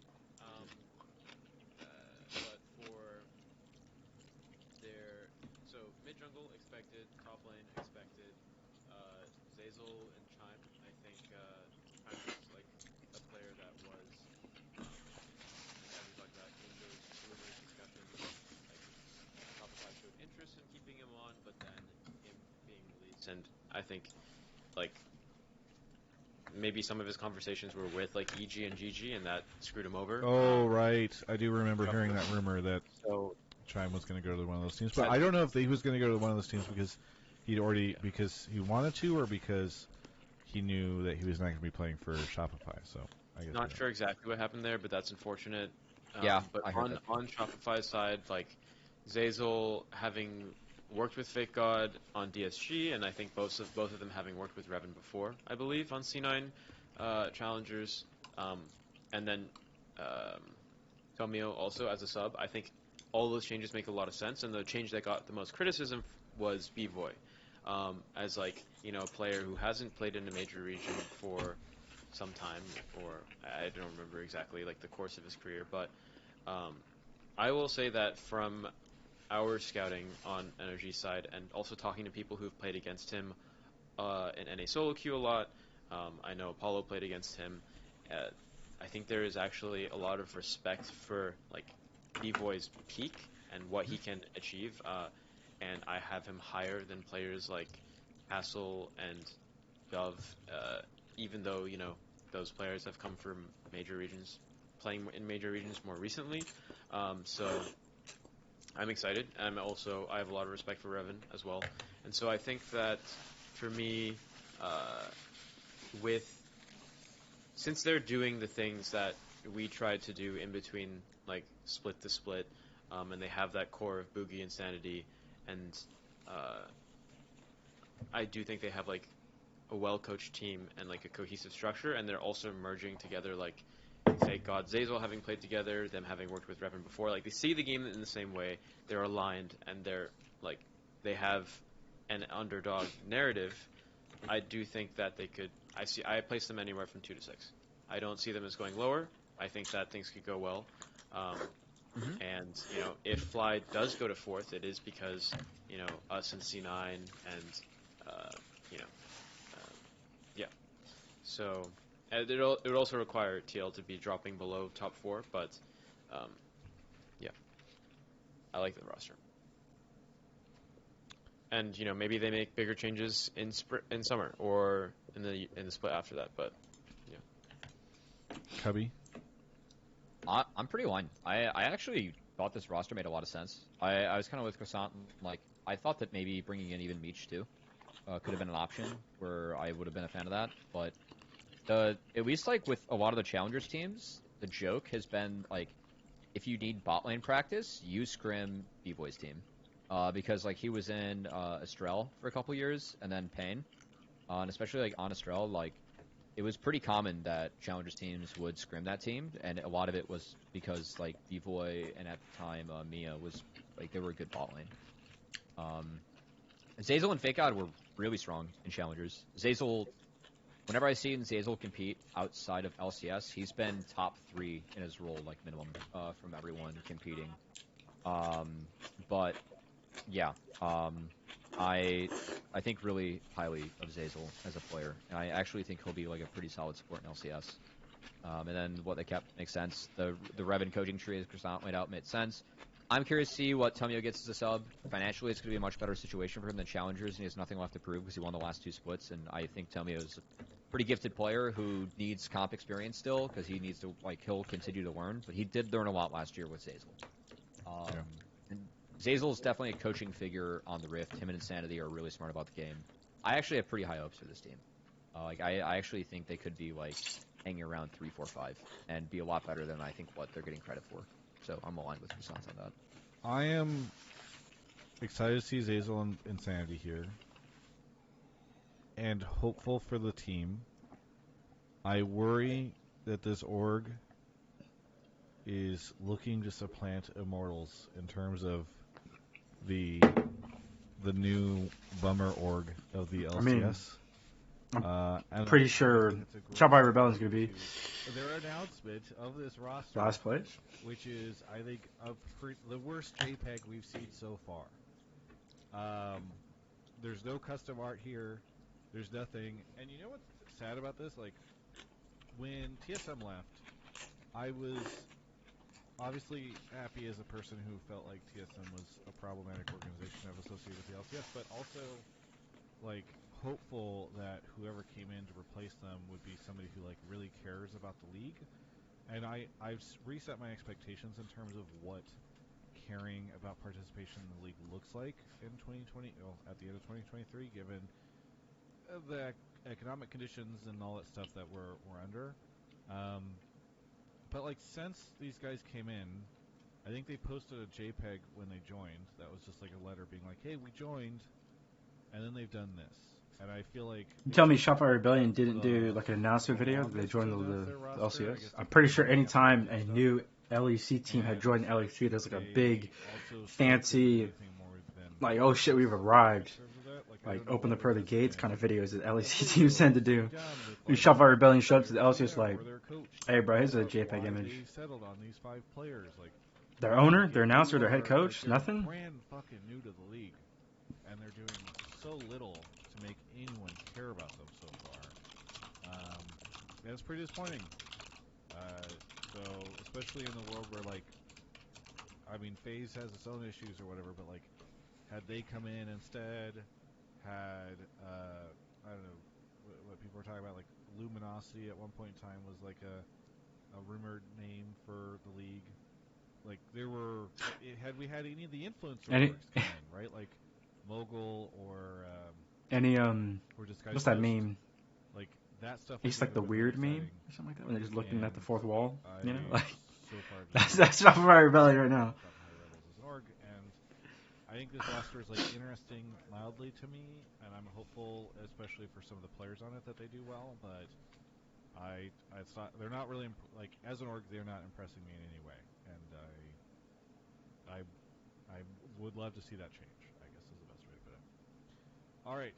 But for their mid jungle expected, top lane expected. Zazel and Chime. I think Chime was like a player that was, as we talked about in those rumors discussions, like Shopify showed interest in keeping him on, but I think like maybe some of his conversations were with like EG and GG, and that screwed him over. Oh, right. I do remember hearing that rumor that Chime was going to go to one of those teams, but I don't know if he was going to go to one of those teams because because he wanted to, or because he knew that he was not going to be playing for Shopify. So I guess not sure exactly what happened there, but that's unfortunate. But I heard that. On Shopify's side, like Zazel having worked with Fake God on DSG, and I think both of them having worked with Revan before, I believe, on C9 challengers, and then Tomio also as a sub. I think all those changes make a lot of sense, and the change that got the most criticism was B-Voy, as like a player who hasn't played in a major region for some time, or I don't remember exactly like the course of his career, but I will say that from our scouting on Energy side, and also talking to people who've played against him in NA solo queue a lot, I know Apollo played against him. I think there is actually a lot of respect for like B-Voy's peak and what he can achieve, and I have him higher than players like Hassel and Dove, even though those players have come from major regions, playing in major regions more recently. So I'm excited. I have a lot of respect for Revan as well, and so I think that for me, since they're doing the things that we tried to do in between, like split to split, and they have that core of Boogie and Sanity, and I do think they have like a well-coached team and like a cohesive structure, and they're also merging together, like Fake God, Zazel having played together, them having worked with Revan before. Like they see the game in the same way, they're aligned, and they have an underdog narrative. I do think that they could. I place them anywhere from 2 to 6. I don't see them as going lower. I think that things could go well. And if Fly does go to 4th, it is because us and C9 and yeah. So it would also require TL to be dropping below top 4, but yeah, I like the roster. And maybe they make bigger changes in summer or in the split after that. But yeah, Cubby, I'm pretty aligned. I actually thought this roster made a lot of sense. I was kind of with Croissant. Like I thought that maybe bringing in even Meech too could have been an option where I would have been a fan of that. But at least like with a lot of the challengers teams, the joke has been like if you need bot lane practice, use Scrim B-Boy's team. Because like he was in Estrel for a couple years and then Pain, and especially like on Estrel, like it was pretty common that challengers teams would scrim that team, and a lot of it was because like B-Boy and at the time Mia was like they were a good bot lane. Zazel and Fake God were really strong in challengers. Zazel, whenever I see Zazel compete outside of LCS, he's been top 3 in his role, like minimum, from everyone competing. But yeah, I think really highly of Zazel as a player, and I actually think he'll be like a pretty solid support in LCS. And then what they kept makes sense. The Revan coaching tree, as Croissant laid out, made sense. I'm curious to see what Tomio gets as a sub. Financially, it's going to be a much better situation for him than challengers, and he has nothing left to prove because he won the last 2 splits. And I think Tomio is a pretty gifted player who needs comp experience still because he needs to he'll continue to learn. But he did learn a lot last year with Zazel. And Zazel is definitely a coaching figure on the Rift. Him and Insanity are really smart about the game. I actually have pretty high hopes for this team. I actually think they could be like hanging around 3, 4, 5 and be a lot better than I think what they're getting credit for. So I'm aligned with Croissant on that. I am excited to see Zazel and Insanity here, and hopeful for the team. I worry that this org is looking to supplant Immortals in terms of the new bummer org of the LCS. I'm pretty sure Shopify Rebellion is going to be their announcement of this roster. Last place? Which is, I think, the worst JPEG we've seen so far. There's no custom art here. There's nothing. And you know what's sad about this? Like, when TSM left, I was obviously happy as a person who felt like TSM was a problematic organization to have associated with the LCS, but also, like, hopeful that whoever came in to replace them would be somebody who like really cares about the league. And I've reset my expectations in terms of what caring about participation in the league looks like in 2020, at the end of 2023, given the economic conditions and all that stuff that we're under. But like since these guys came in, I think they posted a JPEG when they joined that was just like a letter being like, "Hey, we joined," and then they've done this. And I feel like you tell me Shopify Rebellion didn't do like an announcement video that they joined the LCS. I'm pretty sure anytime a new LEC team had joined LEC, there's like a big, fancy, like, oh shit, we've arrived. Like, open the pearly gates kind of videos that LEC teams tend to do. When Shopify Rebellion showed up to the LCS, like, hey, bro, here's a JPEG image. Their owner, their announcer, their head coach, nothing? Brand fucking new to the league, and they're doing so little to make anyone care about them so far. And it's pretty disappointing. So, especially in the world where, like, I mean, FaZe has its own issues or whatever, but, like, had they come in instead, had, I don't know, what people were talking about, like, Luminosity at one point in time was, like, a rumored name for the league. Like, there were, had we had any of the influencer works come in, right? Like, Mogul or, what's that meme? Like, that stuff. It's like the weird meme or something like that, when they're just looking at the fourth wall, you know? Like, so that's Shopify Rebellion right now. And I think this roster is, like, interesting mildly to me, and I'm hopeful, especially for some of the players on it, that they do well, but it's not, they're not really, like, as an org, they're not impressing me in any way, and I would love to see that change, I guess is the best way to put it. All right,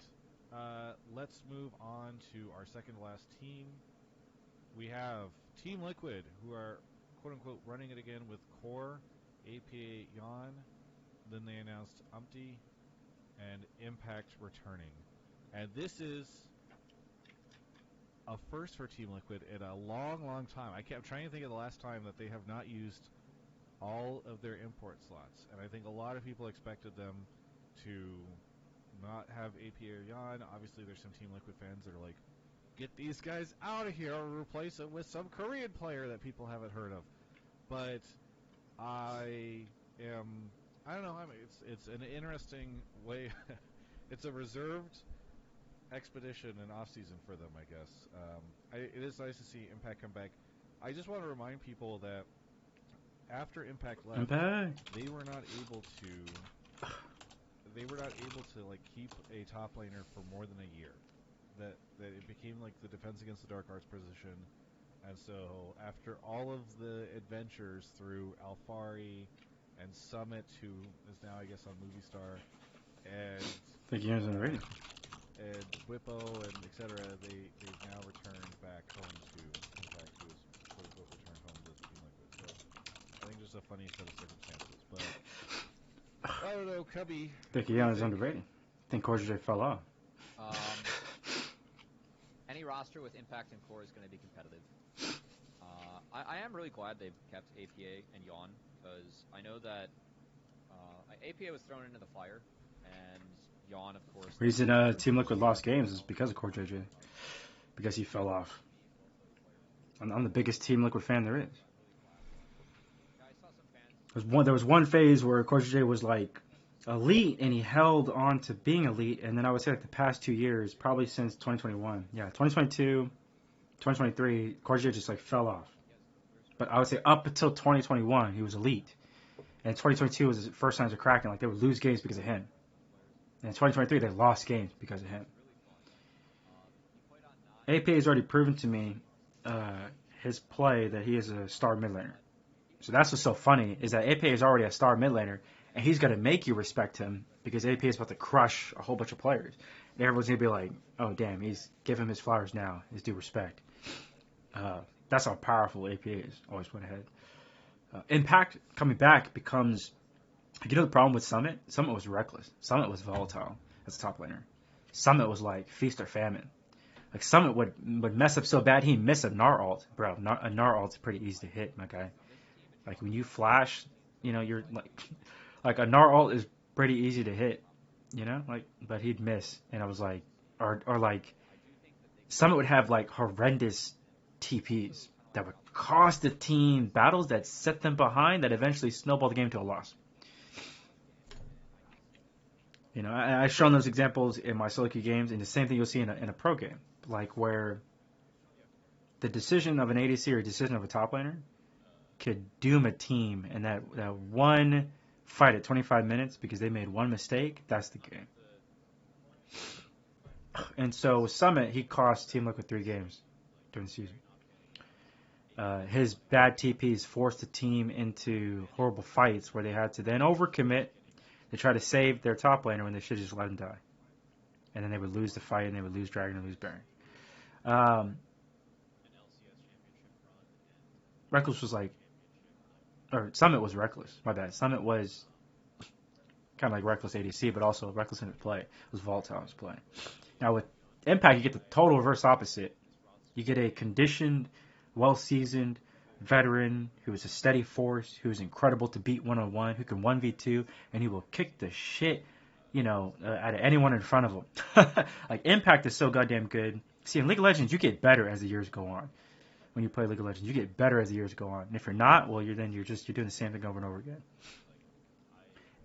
let's move on to our second to last team. We have Team Liquid, who are, quote-unquote, running it again with Core, APA Yon. Then they announced Umpty and Impact returning. And this is a first for Team Liquid in a long, long time. I kept trying to think of the last time that they have not used all of their import slots. And I think a lot of people expected them to not have APA or Yon. Obviously, there's some Team Liquid fans that are like, get these guys out of here or replace it with some Korean player that people haven't heard of. But I don't know. I mean, it's an interesting way. It's a reserved expedition and off-season for them, I guess. It is nice to see Impact come back. I just want to remind people that after Impact left, they were not able to like keep a top laner for more than a year. That it became like the defense against the Dark Arts position. And so after all of the adventures through Alfari and Summit, who is now, I guess, on Movie Star, and and Whippo and etc., they've now returned back home to Impact, who is quote unquote returned home to Team Liquid. So I think just a funny set of circumstances. But I don't know, Cubby. I think Yon is underrated. I think Corsair fell off. Any roster with Impact and Core is going to be competitive. I am really glad they've kept APA and Yon, because I know that APA was thrown into the fire, and Yon, of course. Reason Team Liquid lost games is because of Core JJ. Because he fell off. I'm the biggest Team Liquid fan there is. There was one phase where Core JJ was like elite, and he held on to being elite, and then I would say like the past 2 years, probably since 2021. Yeah, 2022, 2023, Core JJ just like fell off. But I would say up until 2021, he was elite. And 2022 was his first signs of cracking. Like, they would lose games because of him. And in 2023, they lost games because of him. AP has already proven to me his play that he is a star mid laner. So that's what's so funny, is that AP is already a star mid laner, and he's going to make you respect him because AP is about to crush a whole bunch of players. And everyone's going to be like, oh, damn, give him his flowers now, his due respect. That's how powerful AP is. Always went ahead. Impact coming back becomes, you know, the problem with Summit? Summit was reckless. Summit was volatile as a top laner. Summit was like feast or famine. Like, Summit would mess up so bad he'd miss a Gnar ult. Bro, a Gnar ult's pretty easy to hit, my guy. Like, when you flash, you know, you're like a Gnar ult is pretty easy to hit, you know? Like, but he'd miss, and I was like, or like Summit would have like horrendous TPs that would cost the team battles that set them behind that eventually snowball the game to a loss. You know, I've shown those examples in my solo queue games, and the same thing you'll see in a pro game, like where the decision of an ADC or decision of a top laner could doom a team, and that one fight at 25 minutes because they made one mistake, that's the game. And so with Summit, he cost Team Liquid 3 games during the season. His bad TPs forced the team into horrible fights where they had to then overcommit to try to save their top laner when they should just let him die. And then they would lose the fight, and they would lose Dragon and lose Baron. Reckless was like, or Summit was Reckless. My bad. Summit was kind of like Reckless ADC, but also Reckless in play. It was volatile in his play. Now with Impact, you get the total reverse opposite. You get a conditioned, well-seasoned veteran who is a steady force, who is incredible to beat one-on-one, who can 1v2, and he will kick the shit, out of anyone in front of him. Like, Impact is so goddamn good. See, in League of Legends, you get better as the years go on. When you play League of Legends, you get better as the years go on. And if you're not, well, you're doing the same thing over and over again.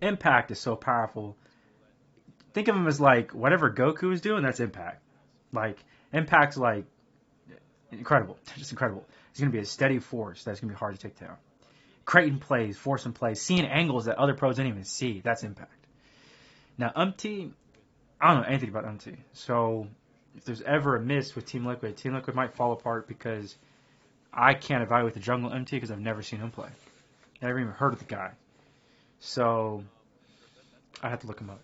Impact is so powerful. Think of him as like whatever Goku is doing, that's Impact. Like, Impact's like incredible. Just incredible. He's going to be a steady force that's going to be hard to take down. Creating plays, forcing plays, seeing angles that other pros didn't even see. That's Impact. Now, Umti, I don't know anything about Umti. So, if there's ever a miss with Team Liquid might fall apart because I can't evaluate the jungle Umti because I've never seen him play. Never even heard of the guy. So, I have to look him up.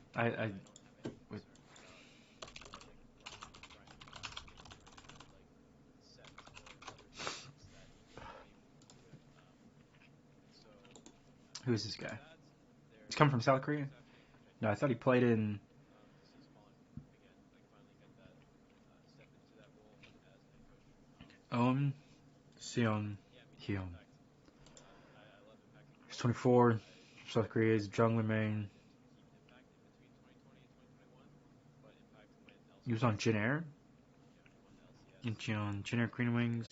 Who is this guy? He's coming from South Korea? No, I thought he played in... Seon Hyun. He's 24, South Korea, is jungler main. He was on Jin Air. On Jin Air Green Wings.